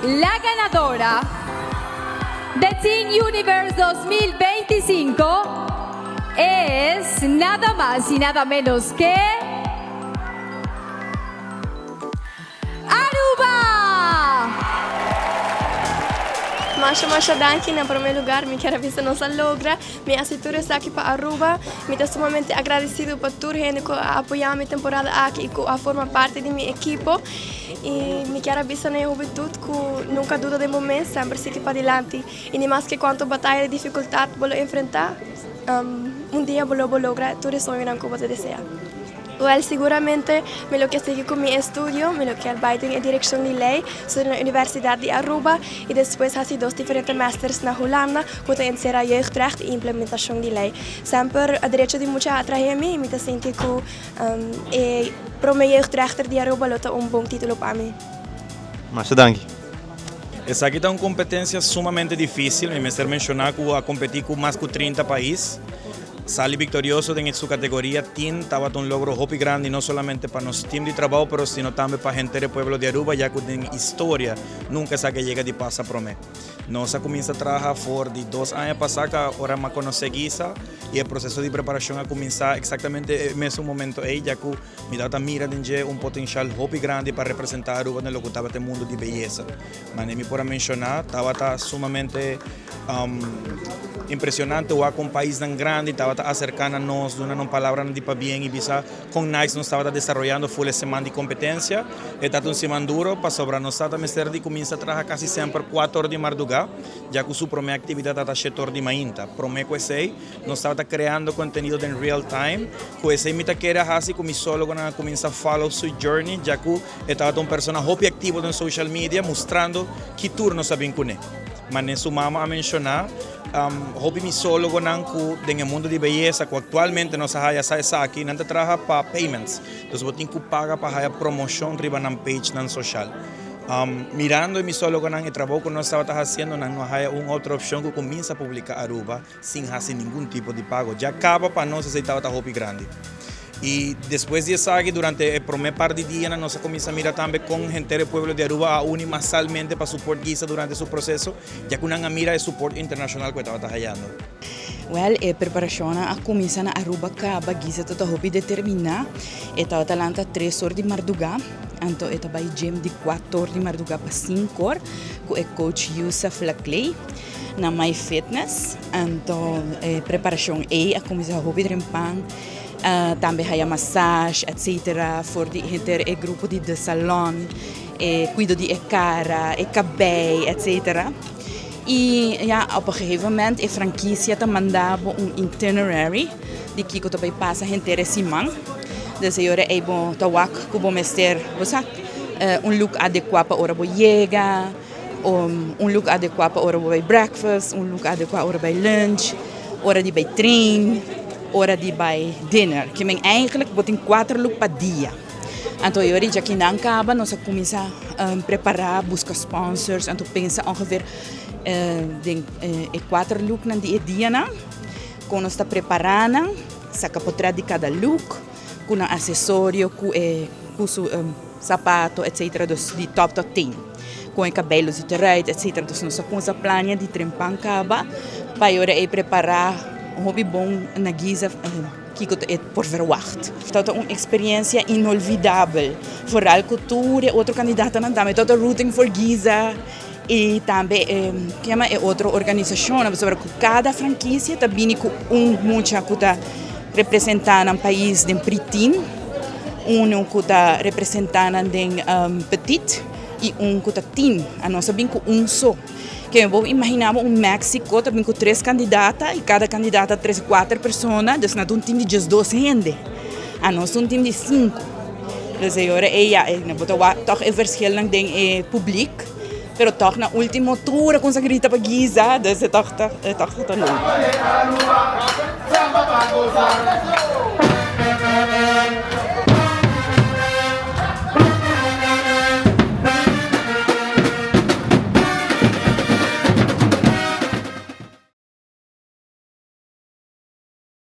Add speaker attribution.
Speaker 1: la ganadora de Teen Universe 2025 es nada más y nada menos que Aruba!
Speaker 2: Masha danke. En primer lugar, me quiero ver nos logra. Me aseguro aquí para Aruba. Me estoy sumamente agradecido por toda gente que ha apoyado mi temporada aquí y que ha formado parte de mi equipo. E me quero ver na juventude que nunca duda de momento, sempre seguir para adelante. E nem mais que quanto batalha e dificuldade vou enfrentar, dia vou lograr tudo isso que você deseja. Well, seguramente me lo que seguir com meu estudo, me lo que arbeito em direção de lei, sou na Universidade de Aruba e depois faço dois diferentes masters na Holanda, com a ensinar jeugdrecht e implementação de lei. Sempre a direito de muita atrair-me e me sinto que para o meu jeugdrechter de Aruba lota bom título para mim.
Speaker 3: Masha danke.
Speaker 4: Essa aqui é uma competência sumamente difícil, me ser mencionar que a competir com mais de 30 países. Salí victorioso en su categoría team, estaba un logro muy grande, no solamente para nuestro team de trabajo, pero sino también para gente del pueblo de Aruba, ya que en historia nunca se que llega de pasa por mí. Nos comienza a trabajar por de 2 años pasar, que ahora más conoce Guisa, y el proceso de preparación a comenzar exactamente en ese momento, ya que mi data mira de un potencial muy grande para representar a Aruba en lo que estaba el mundo de belleza. Manemi por mencionar, estaba sumamente impressionante, o com um país tão grande, estava acercando a nós, dando uma palavra de para bem e bisa com nós nós estava desenvolvendo full semana de competência, e está um semana duro para sobrar nós estava mestre de começa a trabalhar quase sempre 4 horas de madrugada, já que sua primeira atividade está 7 horas de manhã, promete com esse, nós estava criando conteúdo em real time, com esse me tá querendo assim como solo quando começa a follow sua journey, já que estava uma pessoa muito ativa no social media, mostrando que turno sabem com ele. Mas nesse mama a mencionar hobby mi solo gonanku en el mundo de belleza que actualmente nos haya sa aquí nante trabaja para payments entonces botin ku paga para haya promoción riba nan page nan social mirando mi solo gonan el trabajo que nos estaba haciendo no haya una otra opción que comienza a publicar Aruba sin hacer ningún tipo de pago ya acaba para no se estaba hobby grande. Y después de eso, durante el primer par de días, nos comienza a mirar también con gente del pueblo de Aruba a unir masalmente para support Guisa durante su proceso, ya que una mira de support internacional que estaba trabajando.
Speaker 5: Well, a preparação a começar na Aruba acaba Guisa toda hobby determinar, estava talanta 3 horas de madrugada, então estava aí gym de 4 horas de madrugada para 5 horas, com o coach Yusuf Laclay na My Fitness, então preparação a começar a hobby trempang. Também há massagem, etc. Voor de gente, o grupo de salão, cuido de cara, cabelo, etc. E ja, op een gegeven moment, a franquia te mandava itinerary de que também passa gente simang. Dus eu era able te wak kubo mester, look adequado para hora chega, look adequado para hora breakfast, look adequado para hora lunch, hora de train. Hora de bij dinner, que men eigenlijk botem 4 look per dia. Então eu já que não acaba, nós começamos a preparar, buscar sponsors, então pensa ongeveer 4 look na dia na, quando nós está preparando, saca por trás de cada look, com um acessório, com seu sapato, etc. Dus de top tot 10. Com cabelos e terreiro, etc. Dus nós começamos a planear de trempar acaba, para eu preparar hobby bom na Guisa que é por verwacht. Então, uma experiência inolvidável. Vooral cultura, outro candidato não também, todo rooting for Guisa e também é outra organização, sobre cada franquia também com muita que está representando um país de pritin, que está representando de petit e que está team, a nossa bem com só. Que eu imaginava México também com 3 candidatas e cada candidata 3, 4 pessoas, então não é time de 12 gente, a nós time de 5. Então agora toch é verschil lang den publiek, pero toch na última altura conseguirita para Guisa, então é toch leuk.